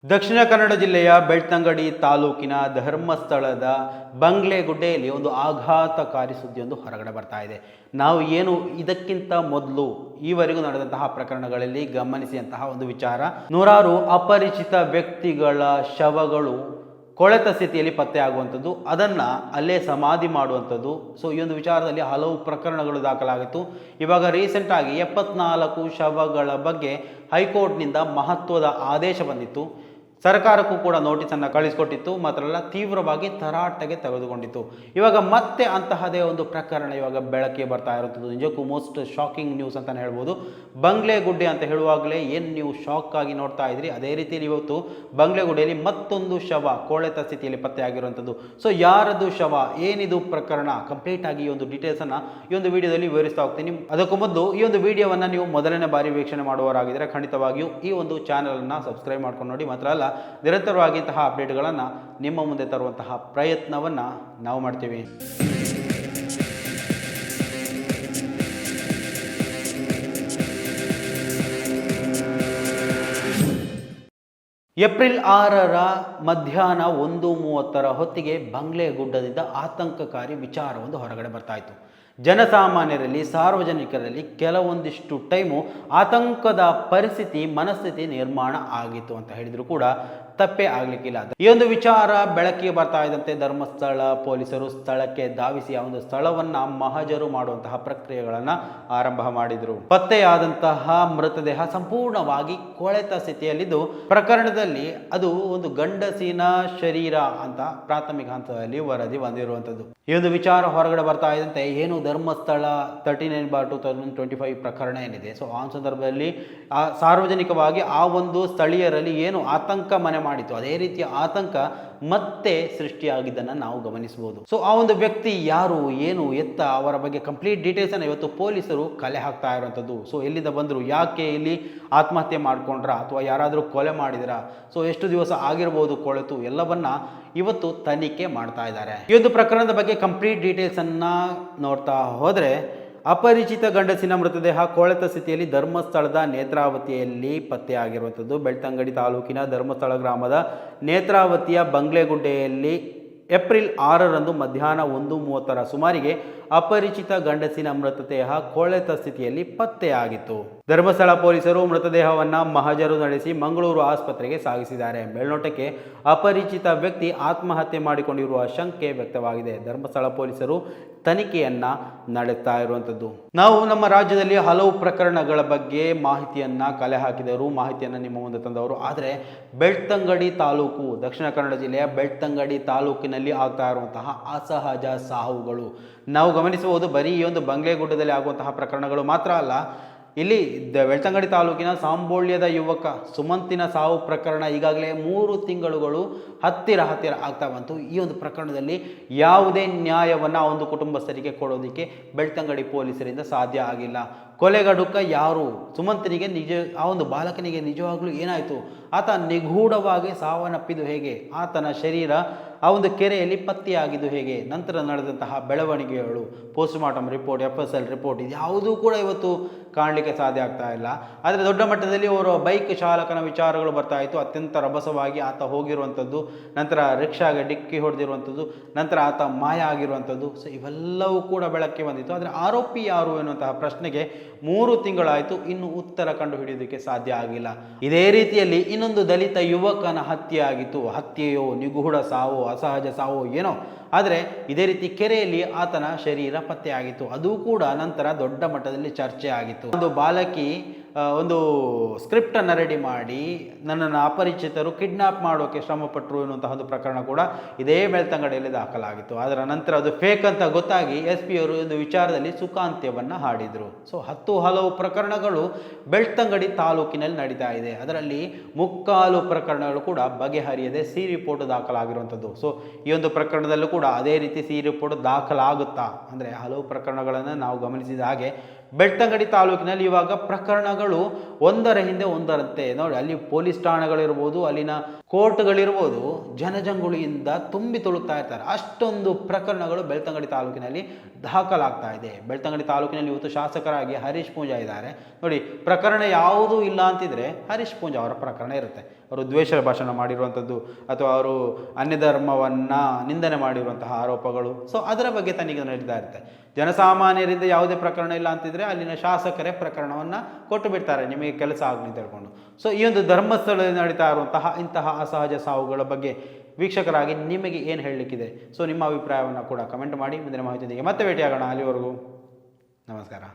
ದಕ್ಷಿಣ ಕನ್ನಡ ಜಿಲ್ಲೆಯ ಬೆಳ್ತಂಗಡಿ ತಾಲೂಕಿನ ಧರ್ಮಸ್ಥಳದ ಬಂಗ್ಲೆಗುಡ್ಡೆಯಲ್ಲಿ ಒಂದು ಆಘಾತಕಾರಿ ಸುದ್ದಿಯೊಂದು ಹೊರಗಡೆ ಬರ್ತಾ ಇದೆ. ನಾವು ಏನು ಇದಕ್ಕಿಂತ ಮೊದಲು ಈವರೆಗೂ ನಡೆದಂತಹ ಪ್ರಕರಣಗಳಲ್ಲಿ ಗಮನಿಸಿದಂತಹ ಒಂದು ವಿಚಾರ, ನೂರಾರು ಅಪರಿಚಿತ ವ್ಯಕ್ತಿಗಳ ಶವಗಳು ಕೊಳೆತ ಸ್ಥಿತಿಯಲ್ಲಿ ಪತ್ತೆ ಆಗುವಂಥದ್ದು, ಅದನ್ನು ಅಲ್ಲೇ ಸಮಾಧಿ ಮಾಡುವಂಥದ್ದು. ಸೊ ಈ ಒಂದು ವಿಚಾರದಲ್ಲಿ ಹಲವು ಪ್ರಕರಣಗಳು ದಾಖಲಾಗಿತ್ತು. ಇವಾಗ ರೀಸೆಂಟಾಗಿ 74 ಶವಗಳ ಬಗ್ಗೆ ಹೈಕೋರ್ಟ್ನಿಂದ ಮಹತ್ವದ ಆದೇಶ ಬಂದಿತ್ತು. ಸರ್ಕಾರಕ್ಕೂ ಕೂಡ ನೋಟಿಸನ್ನು ಕಳಿಸಿಕೊಟ್ಟಿತ್ತು, ಮಾತ್ರ ಅಲ್ಲ ತೀವ್ರವಾಗಿ ತರಾಟೆಗೆ ತೆಗೆದುಕೊಂಡಿತ್ತು. ಇವಾಗ ಮತ್ತೆ ಅಂತಹದೇ ಒಂದು ಪ್ರಕರಣ ಇವಾಗ ಬೆಳಕಿಗೆ ಬರ್ತಾ ಇರುವಂಥದ್ದು. ನಿಜಕ್ಕೂ ಮೋಸ್ಟ್ ಶಾಕಿಂಗ್ ನ್ಯೂಸ್ ಅಂತಲೇ ಹೇಳ್ಬೋದು. ಬಂಗ್ಲೆಗುಡ್ಡೆ ಅಂತ ಹೇಳುವಾಗಲೇ ಏನು ನೀವು ಶಾಕ್ ಆಗಿ ನೋಡ್ತಾ ಇದ್ರಿ, ಅದೇ ರೀತಿಯಲ್ಲಿ ಇವತ್ತು ಬಂಗ್ಲೆಗುಡ್ಡೆಯಲ್ಲಿ ಮತ್ತೊಂದು ಶವ ಕೊಳೆತ ಸ್ಥಿತಿಯಲ್ಲಿ ಪತ್ತೆಯಾಗಿರುವಂಥದ್ದು. ಸೊ ಯಾರದು ಶವ, ಏನಿದು ಪ್ರಕರಣ, ಕಂಪ್ಲೀಟ್ ಆಗಿ ಈ ಒಂದು ಡೀಟೇಲ್ಸನ್ನು ಈ ಒಂದು ವಿಡಿಯೋದಲ್ಲಿ ವಿವರಿಸ್ತಾ ಹೋಗ್ತೀನಿ. ಅದಕ್ಕೂ ಮೊದಲು ಈ ಒಂದು ವಿಡಿಯೋವನ್ನು ನೀವು ಮೊದಲನೇ ಬಾರಿ ವೀಕ್ಷಣೆ ಮಾಡುವವರಾಗಿದ್ದರೆ ಖಂಡಿತವಾಗಿಯೂ ಈ ಒಂದು ಚಾನಲನ್ನು ಸಬ್ಸ್ಕ್ರೈಬ್ ಮಾಡ್ಕೊಂಡು ನೋಡಿ. ಮಾತ್ರ ಅಲ್ಲ, ನಿರಂತರವಾಗಿ ಇಂತಹ ಅಪ್ಡೇಟ್ಗಳನ್ನು ನಿಮ್ಮ ಮುಂದೆ ತರುವಂತಹ ಪ್ರಯತ್ನವನ್ನು ನಾವು ಮಾಡ್ತೀವಿ. ಏಪ್ರಿಲ್ 6ರ ಮಧ್ಯಾಹ್ನ 1:30 ಹೊತ್ತಿಗೆ ಬಂಗ್ಲೆಗುಡ್ಡದಿಂದ ಆತಂಕಕಾರಿ ವಿಚಾರವೊಂದು ಹೊರಗಡೆ ಬರ್ತಾ ಇತ್ತು. ಜನಸಾಮಾನ್ಯರಲ್ಲಿ, ಸಾರ್ವಜನಿಕರಲ್ಲಿ ಕೆಲವೊಂದಿಷ್ಟು ಟೈಮು ಆತಂಕದ ಪರಿಸ್ಥಿತಿ, ಮನಸ್ಥಿತಿ ನಿರ್ಮಾಣ ಆಗಿತ್ತು ಅಂತ ಹೇಳಿದ್ರು ಕೂಡ ತಪ್ಪೇ ಆಗಲಿಕ್ಕಿಲ್ಲ. ಈ ಒಂದು ವಿಚಾರ ಬೆಳಕಿಗೆ ಬರ್ತಾ ಇದ್ದಂತೆ ಧರ್ಮಸ್ಥಳ ಪೊಲೀಸರು ಸ್ಥಳಕ್ಕೆ ಧಾವಿಸಿ ಆ ಒಂದು ಸ್ಥಳವನ್ನ ಮಹಜರು ಮಾಡುವಂತಹ ಪ್ರಕ್ರಿಯೆಗಳನ್ನು ಆರಂಭ ಮಾಡಿದ್ರು. ಪತ್ತೆಯಾದಂತಹ ಮೃತದೇಹ ಸಂಪೂರ್ಣವಾಗಿ ಕೊಳೆತ ಸ್ಥಿತಿಯಲ್ಲಿದ್ದು, ಪ್ರಕರಣದಲ್ಲಿ ಅದು ಒಂದು ಗಂಡಸಿನ ಶರೀರ ಅಂತ ಪ್ರಾಥಮಿಕ ಹಂತದಲ್ಲಿ ವರದಿ ಬಂದಿರುವಂತದ್ದು. ಈ ಒಂದು ವಿಚಾರ ಹೊರಗಡೆ ಬರ್ತಾ ಇದ್ದಂತೆ ಏನು ಧರ್ಮಸ್ಥಳ 39/2025 ಪ್ರಕರಣ ಏನಿದೆ, ಸೊ ಆ ಸಂದರ್ಭದಲ್ಲಿ ಸಾರ್ವಜನಿಕವಾಗಿ ಆ ಒಂದು ಸ್ಥಳೀಯರಲ್ಲಿ ಏನು ಆತಂಕ ಮನೆ ಮಾಡಿತ್ತು, ಅದೇ ರೀತಿಯ ಆತಂಕ ಮತ್ತೆ ಸೃಷ್ಟಿಯಾಗಿದ್ದನ್ನು ನಾವು ಗಮನಿಸಬಹುದು. ಸೊ ಆ ಒಂದು ವ್ಯಕ್ತಿ ಯಾರು, ಏನು, ಎತ್ತ, ಅವರ ಬಗ್ಗೆ ಕಂಪ್ಲೀಟ್ ಡೀಟೇಲ್ಸ್ ಅನ್ನು ಇವತ್ತು ಪೊಲೀಸರು ಕಲೆ ಹಾಕ್ತಾ ಇರುವಂಥದ್ದು. ಸೊ ಎಲ್ಲಿಂದ ಬಂದರು, ಯಾಕೆ ಇಲ್ಲಿ ಆತ್ಮಹತ್ಯೆ ಮಾಡ್ಕೊಂಡ್ರ ಅಥವಾ ಯಾರಾದರೂ ಕೊಲೆ ಮಾಡಿದ್ರ, ಸೊ ಎಷ್ಟು ದಿವಸ ಆಗಿರ್ಬೋದು ಕೊಳೆತು, ಎಲ್ಲವನ್ನ ಇವತ್ತು ತನಿಖೆ ಮಾಡ್ತಾ ಇದ್ದಾರೆ. ಈ ಒಂದು ಪ್ರಕರಣದ ಬಗ್ಗೆ ಕಂಪ್ಲೀಟ್ ಡೀಟೇಲ್ಸ್ ಅನ್ನ ನೋಡ್ತಾ ಹೋದ್ರೆ, ಅಪರಿಚಿತ ಗಂಡಸಿನ ಮೃತದೇಹ ಕೊಳೆತ ಸ್ಥಿತಿಯಲ್ಲಿ ಧರ್ಮಸ್ಥಳದ ನೇತ್ರಾವತಿಯಲ್ಲಿ ಪತ್ತೆಯಾಗಿರುವಂಥದ್ದು. ಬೆಳ್ತಂಗಡಿ ತಾಲೂಕಿನ ಧರ್ಮಸ್ಥಳ ಗ್ರಾಮದ ನೇತ್ರಾವತಿಯ ಬಂಗ್ಲೆಗುಡ್ಡೆಯಲ್ಲಿ ಏಪ್ರಿಲ್ 6ರಂದು ಮಧ್ಯಾಹ್ನ 1:30 ಸುಮಾರಿಗೆ ಅಪರಿಚಿತ ಗಂಡಸಿನ ಮೃತದೇಹ ಕೊಳೆತ ಸ್ಥಿತಿಯಲ್ಲಿ ಪತ್ತೆಯಾಗಿತ್ತು. ಧರ್ಮಸ್ಥಳ ಪೊಲೀಸರು ಮೃತದೇಹವನ್ನ ಮಹಜರು ನಡೆಸಿ ಮಂಗಳೂರು ಆಸ್ಪತ್ರೆಗೆ ಸಾಗಿಸಿದ್ದಾರೆ. ಮೇಲ್ನೋಟಕ್ಕೆ ಅಪರಿಚಿತ ವ್ಯಕ್ತಿ ಆತ್ಮಹತ್ಯೆ ಮಾಡಿಕೊಂಡಿರುವ ಶಂಕೆ ವ್ಯಕ್ತವಾಗಿದೆ. ಧರ್ಮಸ್ಥಳ ಪೊಲೀಸರು ತನಿಖೆಯನ್ನ ನಡೆಸ್ತಾ ಇರುವಂಥದ್ದು. ನಾವು ನಮ್ಮ ರಾಜ್ಯದಲ್ಲಿ ಹಲವು ಪ್ರಕರಣಗಳ ಬಗ್ಗೆ ಮಾಹಿತಿಯನ್ನ ಕಲೆ ಹಾಕಿದವರು, ಮಾಹಿತಿಯನ್ನ ನಿಮ್ಮ ಮುಂದೆ ತಂದವರು. ಆದರೆ ಬೆಳ್ತಂಗಡಿ ತಾಲೂಕು, ದಕ್ಷಿಣ ಕನ್ನಡ ಜಿಲ್ಲೆಯ ಬೆಳ್ತಂಗಡಿ ತಾಲೂಕಿನಲ್ಲಿ ಆಗ್ತಾ ಇರುವಂತಹ ಅಸಹಜ ಸಾವುಗಳು ನಾವು ಗಮನಿಸಬಹುದು. ಬರೀ ಈ ಒಂದು ಬಂಗ್ಲೆಗುಡ್ಡದಲ್ಲಿ ಆಗುವಂತಹ ಪ್ರಕರಣಗಳು ಮಾತ್ರ ಅಲ್ಲ, ಇಲ್ಲಿ ಬೆಳ್ತಂಗಡಿ ತಾಲೂಕಿನ ಸಾಂಬೋಳ್ಯದ ಯುವಕ ಸುಮಂತಿನ ಸಾವು ಪ್ರಕರಣ ಈಗಾಗಲೇ 3 ತಿಂಗಳುಗಳು ಹತ್ತಿರ ಆಗ್ತಾ ಬಂತು. ಈ ಒಂದು ಪ್ರಕರಣದಲ್ಲಿ ಯಾವುದೇ ನ್ಯಾಯವನ್ನು ಆ ಒಂದು ಕುಟುಂಬಸ್ಥರಿಗೆ ಕೊಡೋದಕ್ಕೆ ಬೆಳ್ತಂಗಡಿ ಪೊಲೀಸರಿಂದ ಸಾಧ್ಯ ಆಗಿಲ್ಲ. ಕೊಲೆಗಡುಕ ಯಾರು, ಸುಮಂತನಿಗೆ ಆ ಒಂದು ಬಾಲಕನಿಗೆ ನಿಜವಾಗ್ಲೂ ಏನಾಯಿತು, ಆತ ನಿಗೂಢವಾಗಿ ಸಾವನ್ನಪ್ಪಿದ್ದು ಹೇಗೆ, ಆತನ ಶರೀರ ಆ ಒಂದು ಕೆರೆಯಲ್ಲಿ ಪತ್ತೆಯಾಗಿದ್ದು ಹೇಗೆ, ನಂತರ ನಡೆದಂತಹ ಬೆಳವಣಿಗೆಗಳು, post mortem report, FSL report, ಇದು ಯಾವುದೂ ಕೂಡ ಇವತ್ತು ಕಾಣಲಿಕ್ಕೆ ಸಾಧ್ಯ ಆಗ್ತಾ ಇಲ್ಲ. ಆದರೆ ದೊಡ್ಡ ಮಟ್ಟದಲ್ಲಿ ಅವರ ಬೈಕ್ ಚಾಲಕನ ವಿಚಾರಗಳು ಬರ್ತಾ ಇತ್ತು. ಅತ್ಯಂತ ರಭಸವಾಗಿ ಆತ ಹೋಗಿರುವಂಥದ್ದು, ನಂತರ ರಿಕ್ಷಾಗೆ ಡಿಕ್ಕಿ ಹೊಡೆದಿರುವಂಥದ್ದು, ನಂತರ ಆತ ಮಾಯ ಆಗಿರುವಂಥದ್ದು. ಸೊ ಇವೆಲ್ಲವೂ ಕೂಡ ಬೆಳಕಿಗೆ ಬಂದಿತ್ತು. ಆದರೆ ಆರೋಪಿ ಯಾರು ಎನ್ನುವಂತಹ ಪ್ರಶ್ನೆಗೆ 3 ತಿಂಗಳಾಯಿತು, ಇನ್ನು ಉತ್ತರ ಕಂಡು ಹಿಡಿಯೋದಕ್ಕೆ ಸಾಧ್ಯ ಆಗಿಲ್ಲ. ಇದೇ ರೀತಿಯಲ್ಲಿ ಇನ್ನೊಂದು ದಲಿತ ಯುವಕನ ಹತ್ಯೆ ಆಗಿತ್ತು. ಹತ್ಯೆಯೋ, ನಿಗೂಢ ಸಾವೋ, ಅಸಹಜ ಸಾವೋ ಏನೋ, ಆದರೆ ಇದೇ ರೀತಿ ಕೆರೆಯಲ್ಲಿ ಆತನ ಶರೀರ ಪತ್ತೆಯಾಗಿತ್ತು. ಅದು ಕೂಡ ನಂತರ ದೊಡ್ಡ ಮಟ್ಟದಲ್ಲಿ ಚರ್ಚೆ ಆಗಿತ್ತು. ಒಂದು ಬಾಲಕಿ ಒಂದು ಸ್ಕ್ರಿಪ್ಟನ್ನು ರೆಡಿ ಮಾಡಿ ನನ್ನನ್ನು ಅಪರಿಚಿತರು ಕಿಡ್ನಾಪ್ ಮಾಡೋಕ್ಕೆ ಶ್ರಮಪಟ್ಟರು ಎನ್ನುವಂತಹ ಒಂದು ಪ್ರಕರಣ ಕೂಡ ಇದೇ ಬೆಳ್ತಂಗಡಿಯಲ್ಲಿ ದಾಖಲಾಗಿತ್ತು. ಅದರ ನಂತರ ಅದು ಫೇಕ್ ಅಂತ ಗೊತ್ತಾಗಿ SP ಅವರು ಒಂದು ವಿಚಾರದಲ್ಲಿ ಸುಖಾಂತ್ಯವನ್ನು ಹಾಡಿದರು. ಸೊ ಹಲವು ಪ್ರಕರಣಗಳು ಬೆಳ್ತಂಗಡಿ ತಾಲೂಕಿನಲ್ಲಿ ನಡೀತಾ ಇದೆ. ಅದರಲ್ಲಿ 3/4 ಪ್ರಕರಣಗಳು ಕೂಡ ಬಗೆಹರಿಯದೆ ಸಿ ರಿಪೋರ್ಟ್ ದಾಖಲಾಗಿರುವಂಥದ್ದು. ಸೊ ಈ ಒಂದು ಪ್ರಕರಣದಲ್ಲೂ ಕೂಡ ಅದೇ ರೀತಿ ಸಿ ರಿಪೋರ್ಟ್ ದಾಖಲಾಗುತ್ತಾ ಅಂದರೆ, ಹಲವು ಪ್ರಕರಣಗಳನ್ನು ನಾವು ಗಮನಿಸಿದ ಹಾಗೆ ಬೆಳ್ತಂಗಡಿ ತಾಲೂಕಿನಲ್ಲಿ ಇವಾಗ ಪ್ರಕರಣಗಳು ಒಂದರ ಹಿಂದೆ ಒಂದರಂತೆ ನೋಡಿ, ಅಲ್ಲಿ ಪೊಲೀಸ್ ಠಾಣೆಗಳಿರ್ಬೋದು, ಅಲ್ಲಿನ ಕೋರ್ಟ್ಗಳಿರ್ಬೋದು, ಜನಜಂಗುಳಿಯಿಂದ ತುಂಬಿ ತುಳುಕ್ತಾ ಇರ್ತಾರೆ. ಅಷ್ಟೊಂದು ಪ್ರಕರಣಗಳು ಬೆಳ್ತಂಗಡಿ ತಾಲೂಕಿನಲ್ಲಿ ದಾಖಲಾಗ್ತಾ ಇದೆ. ಬೆಳ್ತಂಗಡಿ ತಾಲೂಕಿನಲ್ಲಿ ಇವತ್ತು ಶಾಸಕರಾಗಿ ಹರೀಶ್ ಪೂಂಜಾ ಇದ್ದಾರೆ ನೋಡಿ. ಪ್ರಕರಣ ಯಾವುದೂ ಇಲ್ಲ ಅಂತಿದ್ರೆ ಹರೀಶ್ ಪೂಂಜಾ ಅವರ ಪ್ರಕರಣ ಇರುತ್ತೆ. ಅವರು ದ್ವೇಷ ಭಾಷಣ ಮಾಡಿರುವಂಥದ್ದು ಅಥವಾ ಅವರು ಅನ್ಯ ಧರ್ಮವನ್ನು ನಿಂದನೆ ಮಾಡಿರುವಂತಹ ಆರೋಪಗಳು. ಸೊ ಅದರ ಬಗ್ಗೆ ತನಿಖೆ ನಡೀತಾ ಇರುತ್ತೆ. ಜನಸಾಮಾನ್ಯರಿಂದ ಯಾವುದೇ ಪ್ರಕರಣ ಇಲ್ಲ ಅಂತಿದ್ರೆ ಅಲ್ಲಿನ ಶಾಸಕರೇ ಪ್ರಕರಣವನ್ನು ಕೊಟ್ಟು ಬಿಡ್ತಾರೆ, ನಿಮಗೆ ಕೆಲಸ ಆಗಲಿ ಅಂತ ಹೇಳ್ಕೊಂಡು. ಸೊ ಈ ಒಂದು ಧರ್ಮಸ್ಥಳದಲ್ಲಿ ನಡೀತಾ ಇರುವಂತಹ ಇಂತಹ ಅಸಹಜ ಸಾವುಗಳ ಬಗ್ಗೆ ವೀಕ್ಷಕರಾಗಿ ನಿಮಗೆ ಏನು ಹೇಳಲಿಕ್ಕಿದೆ? ಸೊ ನಿಮ್ಮ ಅಭಿಪ್ರಾಯವನ್ನು ಕೂಡ ಕಮೆಂಟ್ ಮಾಡಿ. ಮುಂದಿನ ಮಾಹಿತಿಯೊಂದಿಗೆ ಮತ್ತೆ ಭೇಟಿಯಾಗೋಣ. ಅಲ್ಲಿವರೆಗೂ ನಮಸ್ಕಾರ.